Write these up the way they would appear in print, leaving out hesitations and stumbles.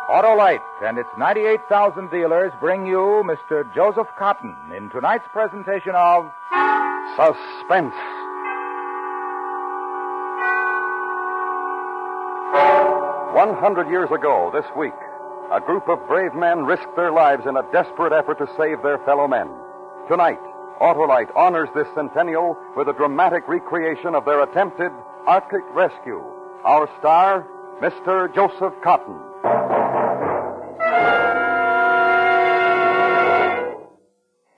Autolite and its 98,000 dealers bring you Mr. Joseph Cotton in tonight's presentation of Suspense. "100 years ago, this week, a group of brave men risked their lives in a desperate effort to save their fellow men. Tonight, Autolite honors this centennial with a dramatic recreation of their attempted Arctic rescue. Our star, Mr. Joseph Cotton.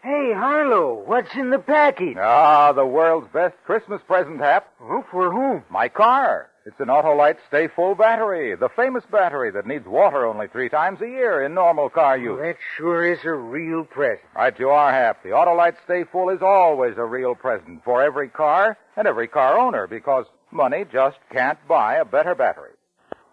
Hey, Harlow, what's in the package? The world's best Christmas present, Hap. Oh, for whom? My car. It's an Autolite Stay Full battery, the famous battery that needs water only 3 times a year in normal car use. That sure is a real present. Right you are, Hap. The Autolite Stay Full is always a real present for every car and every car owner because money just can't buy a better battery.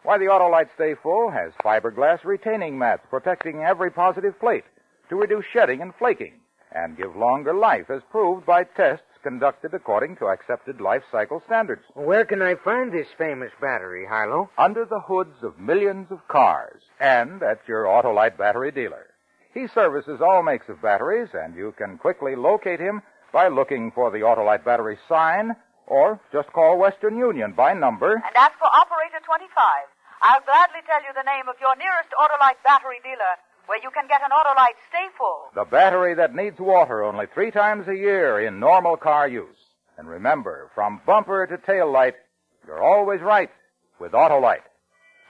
Why, the Autolite Stay Full has fiberglass retaining mats protecting every positive plate to reduce shedding and flaking and give longer life as proved by tests conducted according to accepted life cycle standards. Where can I find this famous battery, Harlow? Under the hoods of millions of cars and at your Autolite battery dealer. He services all makes of batteries, and you can quickly locate him by looking for the Autolite battery sign or just call Western Union by number. And ask for Operator 25. I'll gladly tell you the name of your nearest Autolite battery dealer, where you can get an Autolite Stay Full. The battery that needs water only 3 times a year in normal car use. And remember, from bumper to tail light, you're always right with Autolite.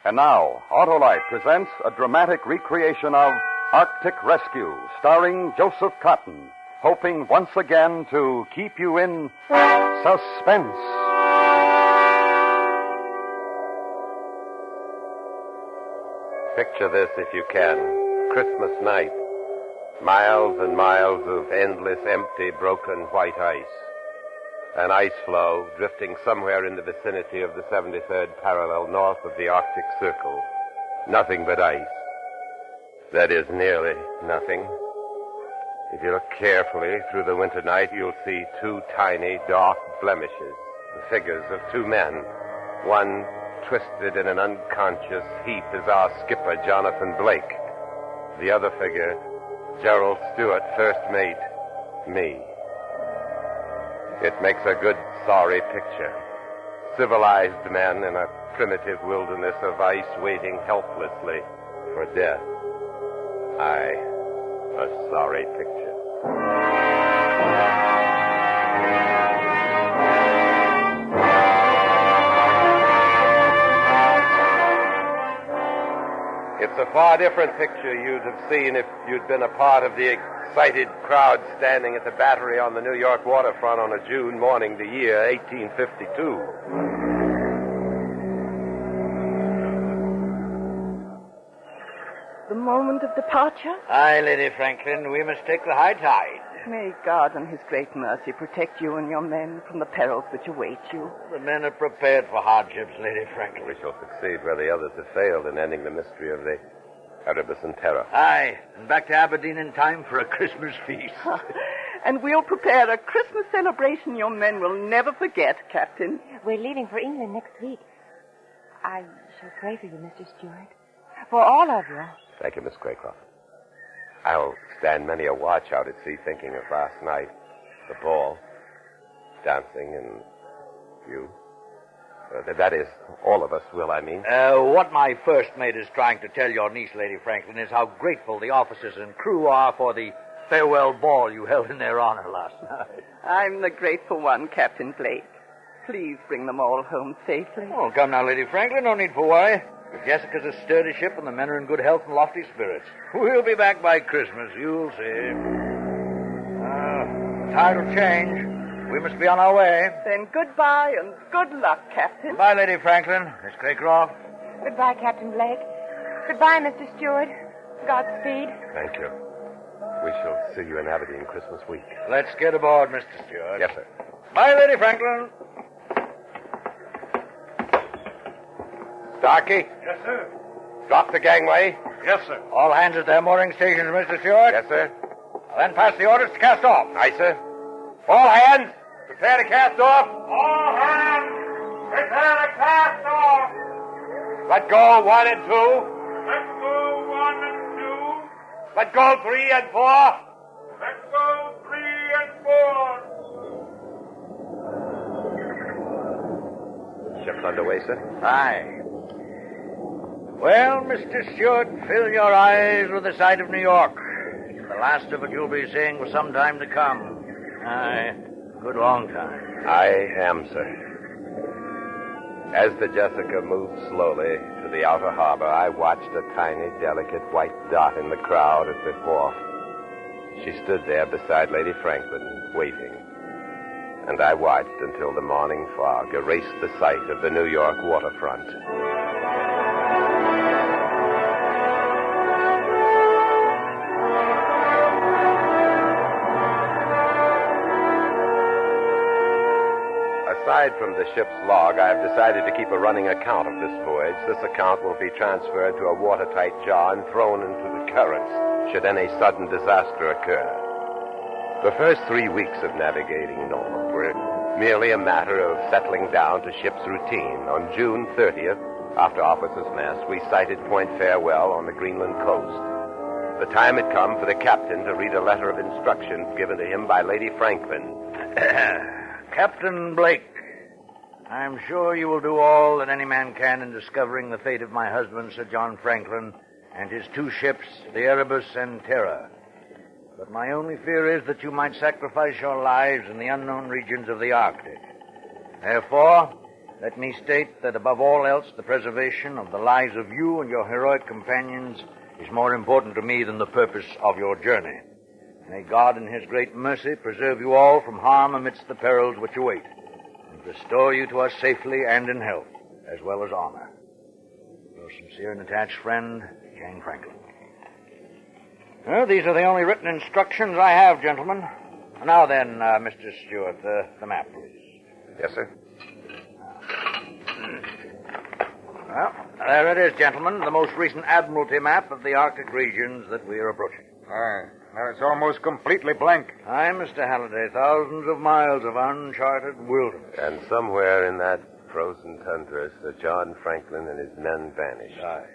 And now, Autolite presents a dramatic recreation of Arctic Rescue, starring Joseph Cotton, hoping once again to keep you in suspense. Picture this if you can. Christmas night. Miles and miles of endless, empty, broken white ice. An ice floe drifting somewhere in the vicinity of the 73rd parallel north of the Arctic Circle. Nothing but ice. That is, nearly nothing. If you look carefully through the winter night, you'll see 2 tiny, dark blemishes, the figures of 2 men. One twisted in an unconscious heap is our skipper, Jonathan Blake. The other figure, Gerald Stewart, first mate, me. It makes a good, sorry picture. Civilized men in a primitive wilderness of ice waiting helplessly for death. Aye, a sorry picture. It's a far different picture you'd have seen if you'd been a part of the excited crowd standing at the battery on the New York waterfront on a June morning, the year 1852. The moment of departure? Aye, Lady Franklin, we must take the high tide. May God in his great mercy protect you and your men from the perils which await you. The men are prepared for hardships, Lady Franklin. We shall succeed where the others have failed in ending the mystery of the Erebus and Terror. Aye, and back to Aberdeen in time for a Christmas feast. And we'll prepare a Christmas celebration your men will never forget, Captain. We're leaving for England next week. I shall pray for you, Mr. Stewart. For all of you. Thank you, Miss Craycroft. I'll stand many a watch out at sea thinking of last night, the ball, dancing, and you. That is, all of us will, I mean. What my first mate is trying to tell your niece, Lady Franklin, is how grateful the officers and crew are for the farewell ball you held in their honor last night. I'm the grateful one, Captain Blake. Please bring them all home safely. Oh, come now, Lady Franklin, no need for worry. The Jessica's a sturdy ship, and the men are in good health and lofty spirits. We'll be back by Christmas, you'll see. The tide will change. We must be on our way. Then goodbye and good luck, Captain. Goodbye, Lady Franklin. Miss Craycroft. Goodbye, Captain Blake. Goodbye, Mr. Stewart. Godspeed. Thank you. We shall see you in Aberdeen Christmas week. Let's get aboard, Mr. Stewart. Yes, sir. Bye, Lady Franklin. Starkey? Yes, sir. Drop the gangway. Yes, sir. All hands at their mooring stations, Mr. Stewart. Yes, sir. Then pass the orders to cast off. Aye, sir. All hands, prepare to cast off. All hands, prepare to cast off. Let go, 1 and 2. Let go, Let go 3 and 4. Let go 3 and 4. Ship's underway, sir? Aye. Well, Mr. Stewart, fill your eyes with the sight of New York. The last of it you'll be seeing for some time to come. Aye, good long time. I am, sir. As the Jessica moved slowly to the outer harbor, I watched a tiny, delicate white dot in the crowd at the wharf. She stood there beside Lady Franklin, waiting. And I watched until the morning fog erased the sight of the New York waterfront. Aside from the ship's log, I've decided to keep a running account of this voyage. This account will be transferred to a watertight jar and thrown into the currents should any sudden disaster occur. The first 3 weeks of navigating north were merely a matter of settling down to ship's routine. On June 30th, after officers' mess, we sighted Point Farewell on the Greenland coast. The time had come for the captain to read a letter of instructions given to him by Lady Franklin. Captain Blake, I'm sure you will do all that any man can in discovering the fate of my husband, Sir John Franklin, and his 2 ships, the Erebus and Terror. But my only fear is that you might sacrifice your lives in the unknown regions of the Arctic. Therefore, let me state that above all else, the preservation of the lives of you and your heroic companions is more important to me than the purpose of your journey. May God in his great mercy preserve you all from harm amidst the perils which await, and restore you to us safely and in health, as well as honor. Your sincere and attached friend, Jane Franklin. Well, these are the only written instructions I have, gentlemen. Now then, Mr. Stewart, the map, please. Yes, sir. Well, there it is, gentlemen, the most recent Admiralty map of the Arctic regions that we are approaching. Aye. Now it's almost completely blank. Aye, Mr. Halliday, thousands of miles of uncharted wilderness. And somewhere in that frozen tundra, Sir John Franklin and his men vanished. Aye.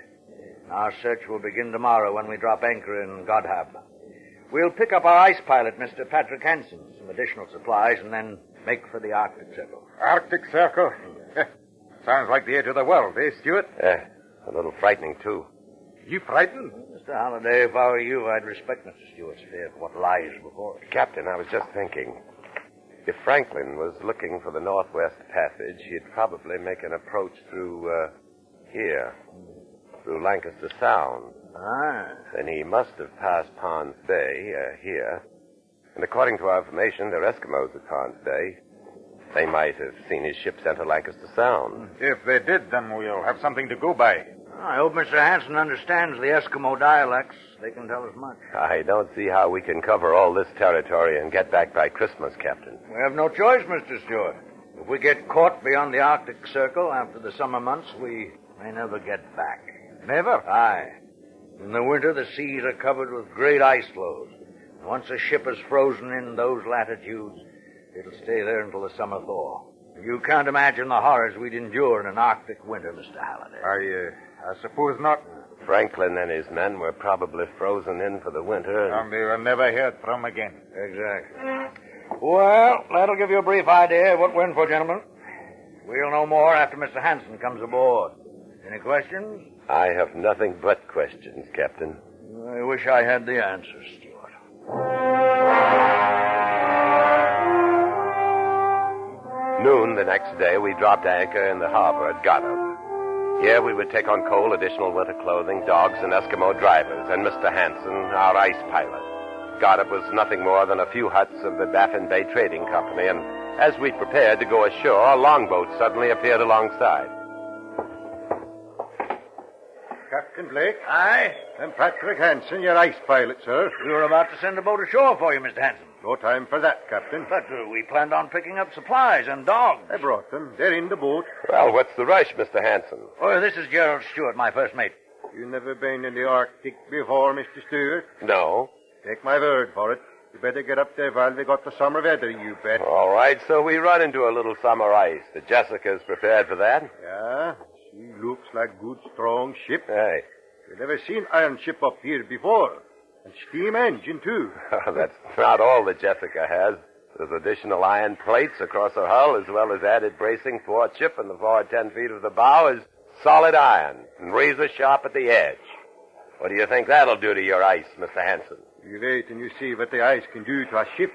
Our search will begin tomorrow when we drop anchor in Godhab. We'll pick up our ice pilot, Mr. Patrick Hansen, some additional supplies, and then make for the Arctic Circle. Arctic Circle? Sounds like the edge of the world, eh, Stewart? A little frightening, too. You frightened? Mr. Halliday, if I were you, I'd respect Mr. Stewart's fear for what lies before us. Captain, I was just thinking. If Franklin was looking for the Northwest Passage, he'd probably make an approach through, here. Through Lancaster Sound. Ah. Then he must have passed Ponds Bay, here. And according to our information, they're Eskimos at Ponds Bay. They might have seen his ships enter Lancaster Sound. If they did, then we'll have something to go by. I hope Mr. Hansen understands the Eskimo dialects. They can tell us much. I don't see how we can cover all this territory and get back by Christmas, Captain. We have no choice, Mr. Stewart. If we get caught beyond the Arctic Circle after the summer months, we may never get back. Never? Aye. In the winter, the seas are covered with great ice floes. And once a ship is frozen in those latitudes, it'll stay there until the summer thaw. You can't imagine the horrors we'd endure in an Arctic winter, Mr. Halliday. I suppose not. Franklin and his men were probably frozen in for the winter. And they were never heard from again. Exactly. Well, that'll give you a brief idea of what we're in for, gentlemen. We'll know more after Mr. Hansen comes aboard. Any questions? I have nothing but questions, Captain. I wish I had the answers, Stewart. Noon the next day, we dropped anchor in the harbor at Godhab. Here we would take on coal additional winter clothing, dogs, and Eskimo drivers, and Mr. Hansen, our ice pilot. Godhab was nothing more than a few huts of the Baffin Bay Trading Company, and as we prepared to go ashore, a longboat suddenly appeared alongside. Captain Blake? Aye? I'm Patrick Hansen, your ice pilot, sir. We were about to send a boat ashore for you, Mr. Hansen. No time for that, Captain. But we planned on picking up supplies and dogs. I brought them. They're in the boat. Well, what's the rush, Mr. Hansen? Oh, this is Gerald Stewart, my first mate. You never been in the Arctic before, Mr. Stewart? No. Take my word for it. You better get up there while we got the summer weather, you bet. All right, so we run into a little summer ice. The Jessica's prepared for that? Yeah, she looks like good, strong ship. Hey. We've never seen iron ship up here before. And steam engine, too. That's not all the Jessica has. There's additional iron plates across her hull, as well as added bracing forward-ship, and the forward 10 feet of the bow is solid iron and razor sharp at the edge. What do you think that'll do to your ice, Mr. Hanson? You wait and you see what the ice can do to a ship.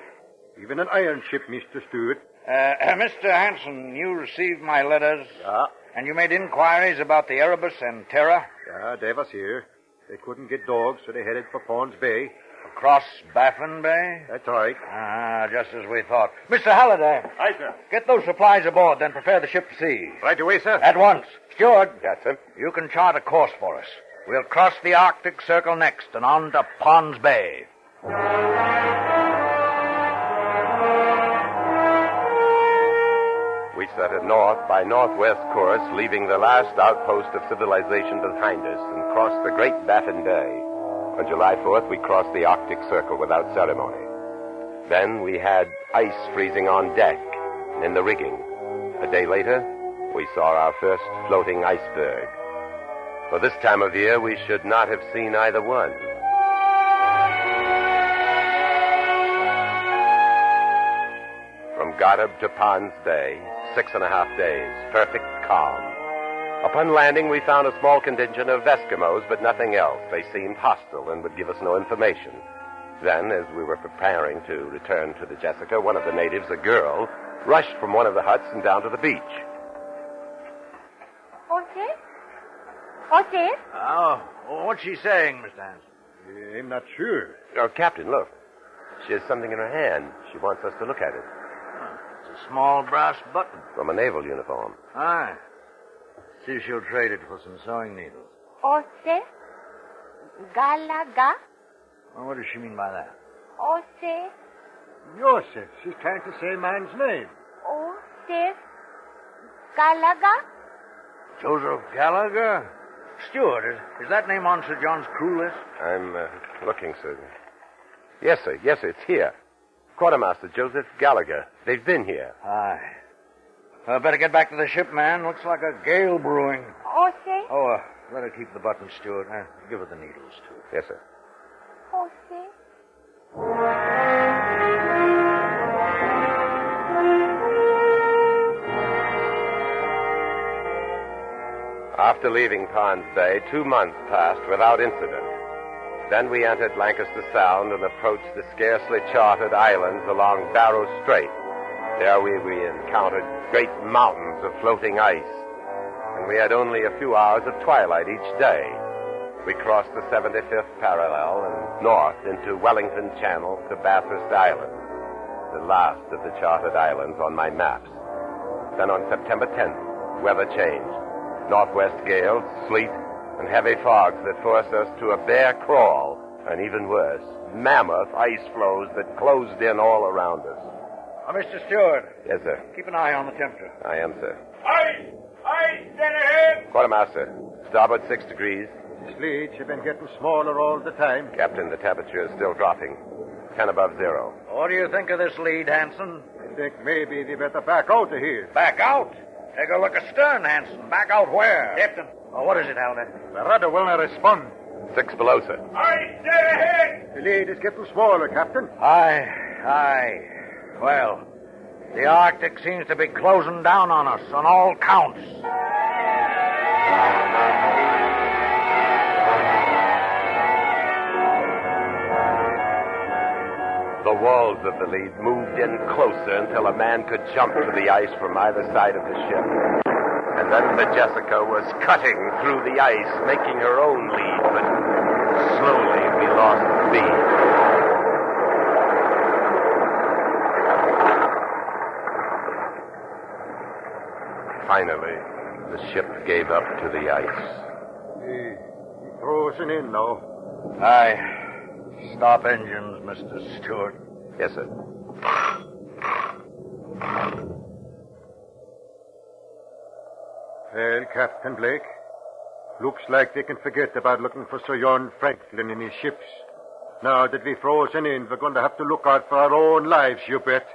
Even an iron ship, Mr. Stewart. Mr. Hanson, you received my letters. Yeah. And you made inquiries about the Erebus and Terra? Yeah, they was here. They couldn't get dogs, so they headed for Pond's Bay. Across Baffin Bay? That's right. Just as we thought. Mr. Halliday. Aye, sir. Get those supplies aboard, then prepare the ship to sea. Right away, sir. At once. Steward. That's him. You can chart a course for us. We'll cross the Arctic Circle next and on to Pond's Bay. We set a north by northwest course, leaving the last outpost of civilization behind us, and crossed the great Baffin Bay. On July 4th, we crossed the Arctic Circle without ceremony. Then we had ice freezing on deck and in the rigging. A day later, we saw our first floating iceberg. For this time of year, we should not have seen either one. From Goddard to Pond's Bay, 6.5 days, perfect calm. Upon landing, we found a small contingent of Eskimos, but nothing else. They seemed hostile and would give us no information. Then, as we were preparing to return to the Jessica, one of the natives, a girl, rushed from one of the huts and down to the beach. What's it? Oh, what's she saying, Mr. Hanson? I'm not sure. Oh, Captain, look. She has something in her hand. She wants us to look at it. It's a small brass button. From a naval uniform. Aye. See if she'll trade it for some sewing needles. Ose? Galaga? Well, what does she mean by that? Ose? Joseph. She's trying to say man's name. Ose? Galaga? Joseph Gallagher? Steward, is that name on Sir John's crew list? I'm looking, sir. Yes, sir. Yes, sir. It's here. Quartermaster Joseph Gallagher. They've been here. Aye. Better get back to the ship, man. Looks like a gale brewing. Ose? Oh, let her keep the button, Steward. Give her the needles, too. Yes, sir. Ose? After leaving Pond's Bay, 2 months passed without incident. Then we entered Lancaster Sound and approached the scarcely charted islands along Barrow Strait. There we encountered great mountains of floating ice, and we had only a few hours of twilight each day. We crossed the 75th parallel and north into Wellington Channel to Bathurst Island, the last of the charted islands on my maps. Then on September 10th, weather changed. Northwest gales, sleet, and heavy fogs that forced us to a bare crawl, and even worse, mammoth ice floes that closed in all around us. Mr. Steward. Yes, sir. Keep an eye on the temperature. I am, sir. Aye! Aye! Dead ahead! Quartermaster, starboard 6 degrees. Sleets have been getting smaller all the time. Captain, the temperature is still dropping. 10 above zero. What do you think of this lead, Hanson? I think maybe they better back out of here. Back out? Take a look astern, Hanson. Back out where? Captain. Oh, what is it, Halliday? The rudder will not respond. 6 below, sir. Aye! Dead ahead! The lead is getting smaller, Captain. Aye. Well, the Arctic seems to be closing down on us on all counts. The walls of the lead moved in closer until a man could jump to the ice from either side of the ship. And then the Jessica was cutting through the ice, making her own lead, but slowly we lost speed. Finally, the ship gave up to the ice. He frozen in now. Aye. Stop engines, Mr. Stewart. Yes, sir. Well, Captain Blake, looks like they can forget about looking for Sir John Franklin in his ships. Now that we've frozen in, we're going to have to look out for our own lives, you bet.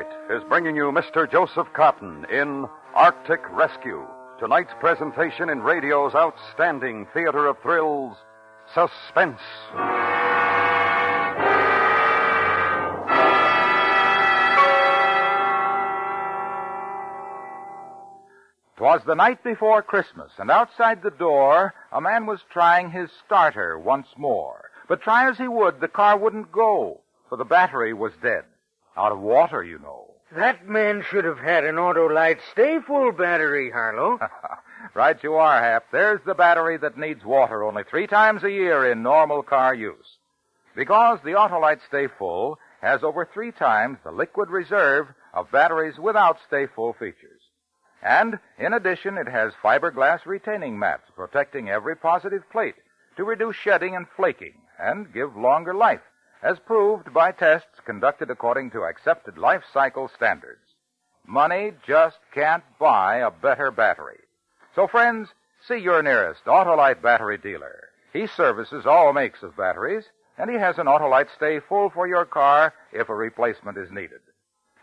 Autolite is bringing you Mr. Joseph Cotton in Arctic Rescue, tonight's presentation in radio's outstanding theater of thrills, Suspense. 'Twas the night before Christmas, and outside the door, a man was trying his starter once more. But try as he would, the car wouldn't go, for the battery was dead. Out of water, you know. That man should have had an Autolite stay-full battery, Harlow. Right you are, Hap. There's the battery that needs water only 3 times a year in normal car use. Because the Autolite Stay Full has over 3 times the liquid reserve of batteries without Stay Full features. And, in addition, it has fiberglass retaining mats protecting every positive plate to reduce shedding and flaking and give longer life, as proved by tests conducted according to accepted life cycle standards. Money just can't buy a better battery. So, friends, see your nearest Autolite battery dealer. He services all makes of batteries, and he has an Autolite Stay Full for your car if a replacement is needed.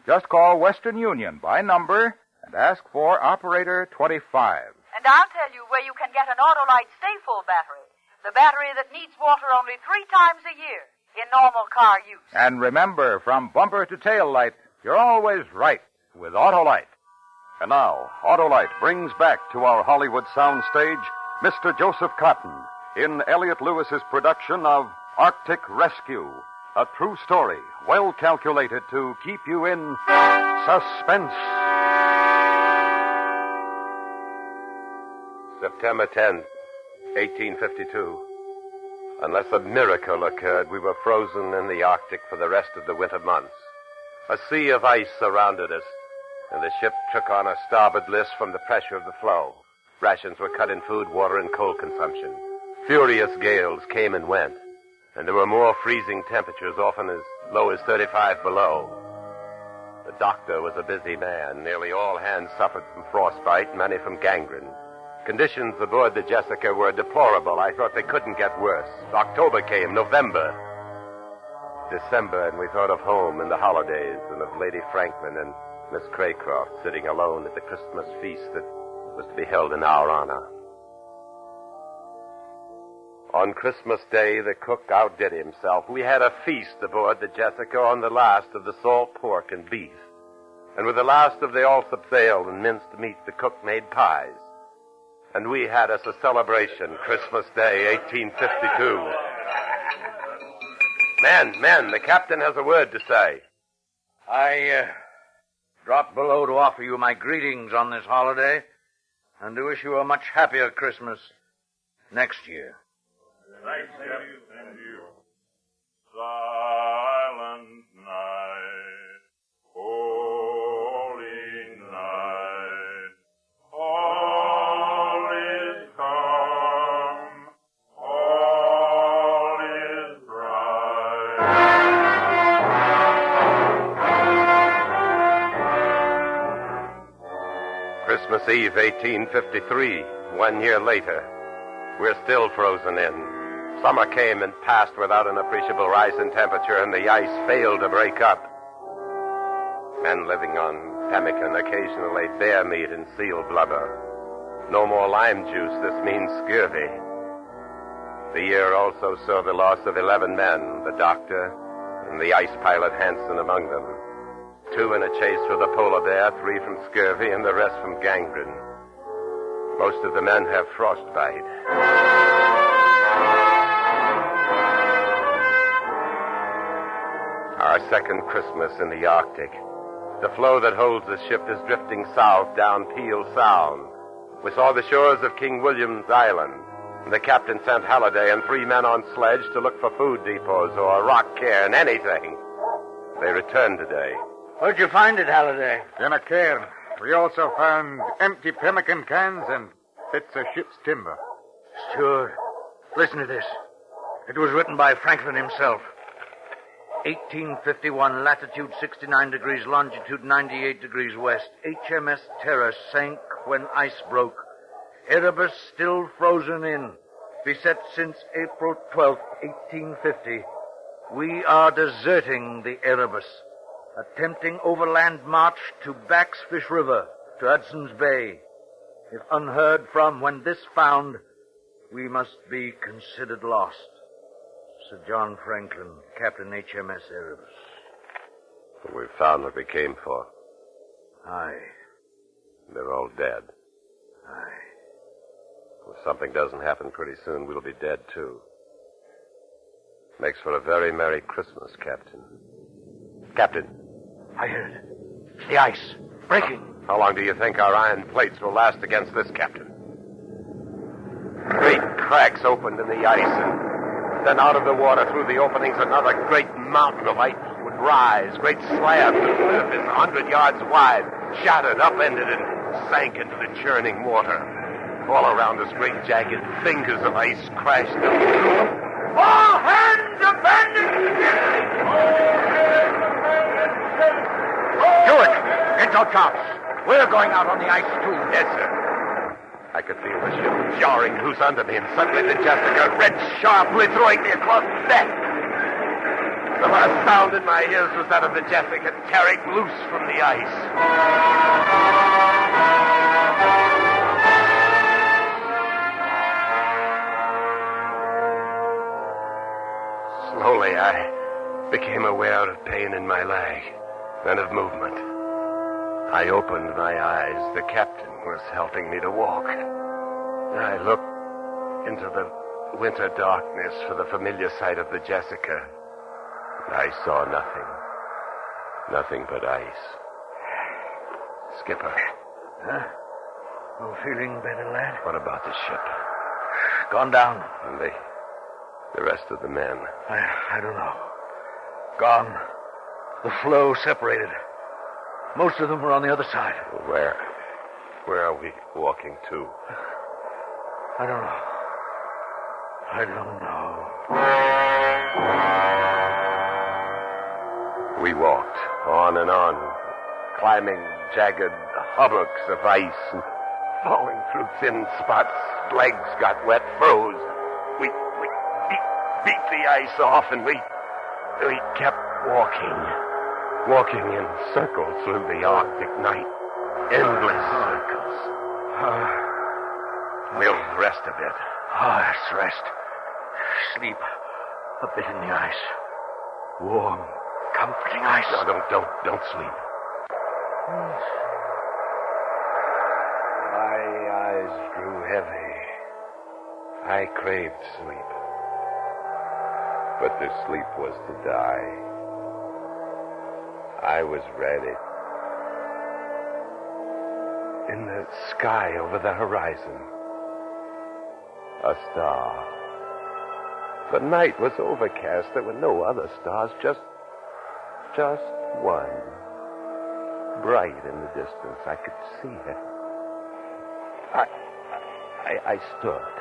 Just call Western Union by number and ask for Operator 25. And I'll tell you where you can get an Autolite Stay Full battery. The battery that needs water only 3 times a year in normal car use. And remember, from bumper to tail light, you're always right with Autolite. And now, Autolite brings back to our Hollywood soundstage Mr. Joseph Cotton in Elliot Lewis's production of Arctic Rescue, a true story well calculated to keep you in suspense. September 10th, 1852. Unless a miracle occurred, we were frozen in the Arctic for the rest of the winter months. A sea of ice surrounded us, and the ship took on a starboard list from the pressure of the floe. Rations were cut in food, water, and coal consumption. Furious gales came and went, and there were more freezing temperatures, often as low as 35 below. The doctor was a busy man. Nearly all hands suffered from frostbite, many from gangrene. Conditions aboard the Jessica were deplorable. I thought they couldn't get worse. October came, November, December, and we thought of home and the holidays and of Lady Franklin and Miss Craycroft sitting alone at the Christmas feast that was to be held in our honor. On Christmas Day, the cook outdid himself. We had a feast aboard the Jessica on the last of the salt pork and beef. And with the last of the Alsop's ale and minced meat, the cook made pies. And we had us a celebration, Christmas Day, 1852. Men, the captain has a word to say. I dropped below to offer you my greetings on this holiday and to wish you a much happier Christmas next year. Thanks, Captain. And you. Silent night, holy night, all is calm, all is bright. Christmas Eve, 1853, 1 year later. We're still frozen in. Summer came and passed without an appreciable rise in temperature, and the ice failed to break up. Men living on pemmican occasionally ate bear meat and seal blubber. No more lime juice. This means scurvy. The year also saw the loss of 11 men, the doctor and the ice pilot Hansen among them. 2 in a chase with a polar bear, 3 from scurvy, and the rest from gangrene. Most of the men have frostbite. Our second Christmas in the Arctic. The floe that holds the ship is drifting south down Peel Sound. We saw the shores of King William's Island. The captain sent Halliday and 3 men on sledge to look for food depots or rock cairn, anything. They returned today. Where'd you find it, Halliday? In a cairn. We also found empty pemmican cans and bits of ship's timber. Steward, listen to this. It was written by Franklin himself. 1851, latitude 69 degrees, longitude 98 degrees west. HMS Terror sank when ice broke. Erebus still frozen in. Beset since April 12th, 1850. We are deserting the Erebus. attempting overland march to Back's Fish River, to Hudson's Bay. If unheard from when this found, we must be considered lost. Sir John Franklin, Captain HMS Erebus. We've found what we came for. Aye. They're all dead. Aye. If something doesn't happen pretty soon, we'll be dead, too. Makes for a very Merry Christmas, Captain. Captain. I heard it. It's the ice. Breaking. How long do you think our iron plates will last against this, Captain? Great cracks opened in the ice, and then out of the water through the openings another great mountain of ice would rise. Great slabs of surface 100 yards wide, shattered, upended, and sank into the churning water. All around us, great jagged fingers of ice crashed down. All hands abandon ship! Stewart, get your chops. We're going out on the ice, too. Yes, sir. I could feel the ship jarring loose under me, and suddenly the Jessica read sharply, throwing me across the deck. The last sound in my ears was that of the Jessica tearing loose from the ice. Slowly, I became aware of pain in my leg, then of movement. I opened my eyes. The captain was helping me to walk. I looked into the winter darkness for the familiar sight of the Jessica. I saw nothing. Nothing but ice. Skipper. Huh? Oh, feeling better, lad? What about the ship? Gone down. And the rest of the men? I don't know. Gone. The floe separated. Most of them were on the other side. Where? Where are we walking to? I don't know. I don't know. We walked on and on, climbing jagged hummocks of ice and falling through thin spots. Legs got wet, froze. We beat the ice off, and we kept walking in circles through the Arctic night. Endless circles. We'll rest a bit. Let's rest. Sleep a bit in the ice. Warm, comforting ice. No, don't sleep. My eyes grew heavy. I craved sleep. But the sleep was to die. I was ready. In the sky over the horizon, a star. The night was overcast. There were no other stars, just one. Bright in the distance. I could see it. I stood.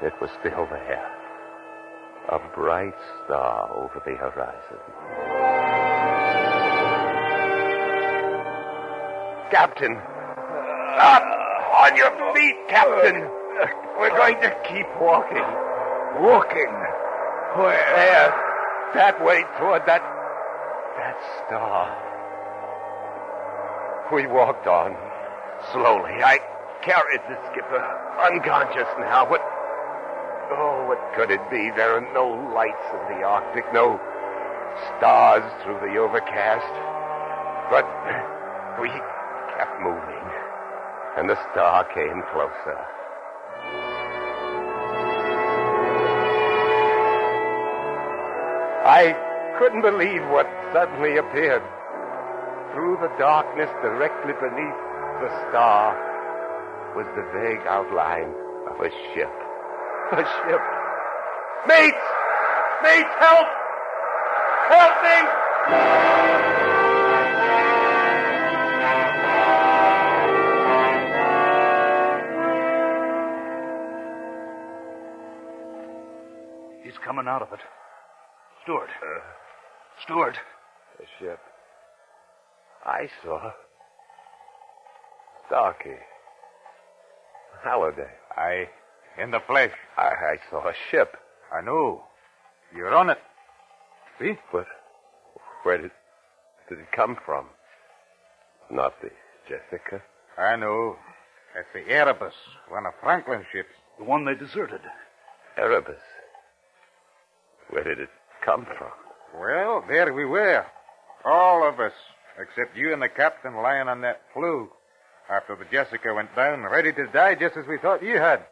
It was still there. A bright star over the horizon. Captain! Up! On your feet, Captain! We're going to keep walking. Walking? Where? There. That way toward that star. We walked on. Slowly. I carried the skipper. Unconscious now, but... Oh, what could it be? There are no lights in the Arctic, no stars through the overcast. But we kept moving, and the star came closer. I couldn't believe what suddenly appeared. Through the darkness directly beneath the star was the vague outline of a ship. A ship. Mates! Mates, help! Help me! He's coming out of it. Stewart. Stewart. The ship. I saw Starkey. Halliday. In the flesh. I saw a ship. I know. You're on it. See? But where did did it come from? Not the Jessica? I know. That's the Erebus, one of Franklin's ships. The one they deserted. Erebus? Where did it come from? Well, there we were. All of us, except you and the captain lying on that flue after the Jessica went down, ready to die just as we thought you had.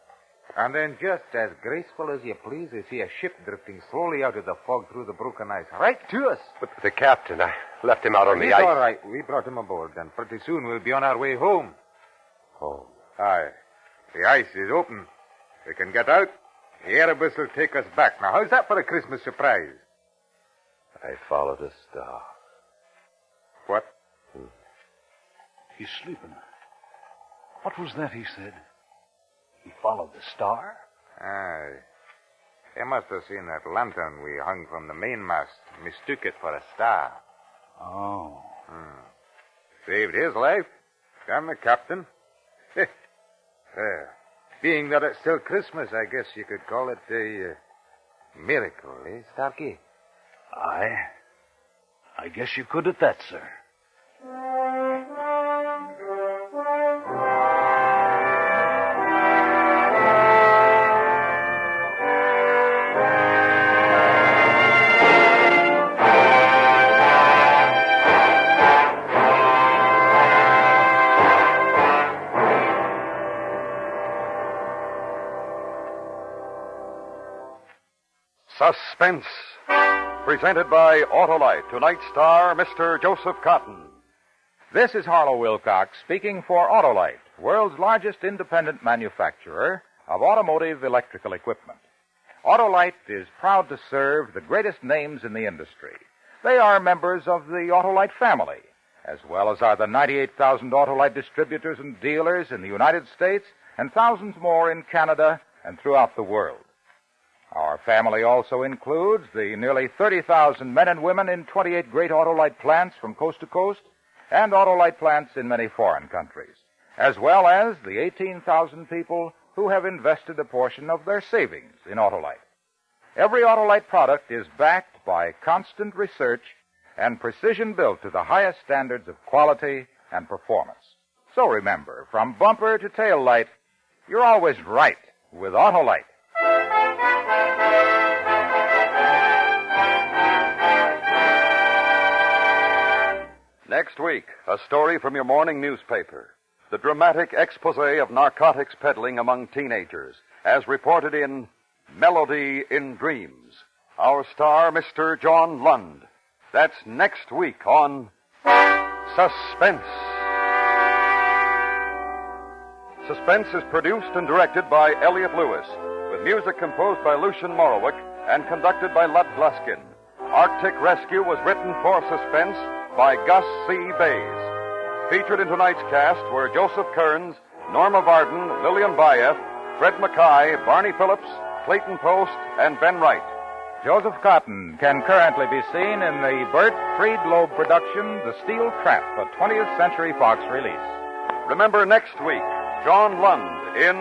And then just as graceful as you please, we see a ship drifting slowly out of the fog through the broken ice, right to us. But the captain, I left him out on the He's ice. all right. We brought him aboard, and pretty soon we'll be on our way home. Home? Aye. The ice is open. We can get out. The Erebus will take us back. Now, how's that for a Christmas surprise? I followed a star. What? He's sleeping. What was that he said? He followed the star? Aye. He must have seen that lantern we hung from the mainmast, mistook it for a star. Oh. Saved his life. Damn the captain. Being that it's still Christmas, I guess you could call it a miracle, eh, Starkey? I guess you could at that, sir. Suspense, presented by Autolite. Tonight's star, Mr. Joseph Cotton. This is Harlow Wilcox speaking for Autolite, world's largest independent manufacturer of automotive electrical equipment. Autolite is proud to serve the greatest names in the industry. They are members of the Autolite family, as well as are the 98,000 Autolite distributors and dealers in the United States and thousands more in Canada and throughout the world. Our family also includes the nearly 30,000 men and women in 28 great Autolite plants from coast to coast and Autolite plants in many foreign countries, as well as the 18,000 people who have invested a portion of their savings in Autolite. Every Autolite product is backed by constant research and precision built to the highest standards of quality and performance. So remember, from bumper to tail light, you're always right with Autolite. Next week, a story from your morning newspaper. The dramatic expose of narcotics peddling among teenagers, as reported in Melody in Dreams. Our star, Mr. John Lund. That's next week on Suspense. Suspense is produced and directed by Elliot Lewis, with music composed by Lucian Morowick and conducted by Lud Gluskin. Arctic Rescue was written for Suspense by Gus C. Bays. Featured in tonight's cast were Joseph Kearns, Norma Varden, Lillian Bayef, Fred Mackay, Barney Phillips, Clayton Post, and Ben Wright. Joseph Cotton can currently be seen in the Burt Friedloeb production, The Steel Trap, a 20th Century Fox release. Remember next week, John Lund in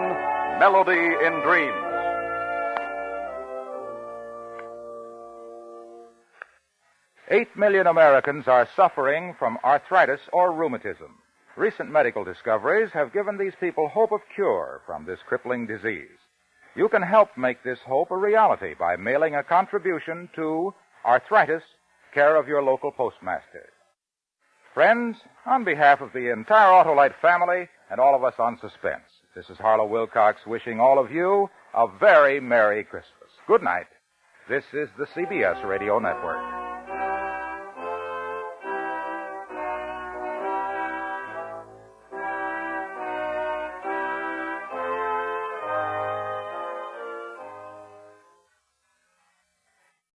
Melody in Dreams. Eight million Americans are suffering from arthritis or rheumatism. Recent medical discoveries have given these people hope of cure from this crippling disease. You can help make this hope a reality by mailing a contribution to Arthritis, care of your local postmaster. Friends, on behalf of the entire Autolite family and all of us on Suspense, this is Harlow Wilcox wishing all of you a very Merry Christmas. Good night. This is the CBS Radio Network.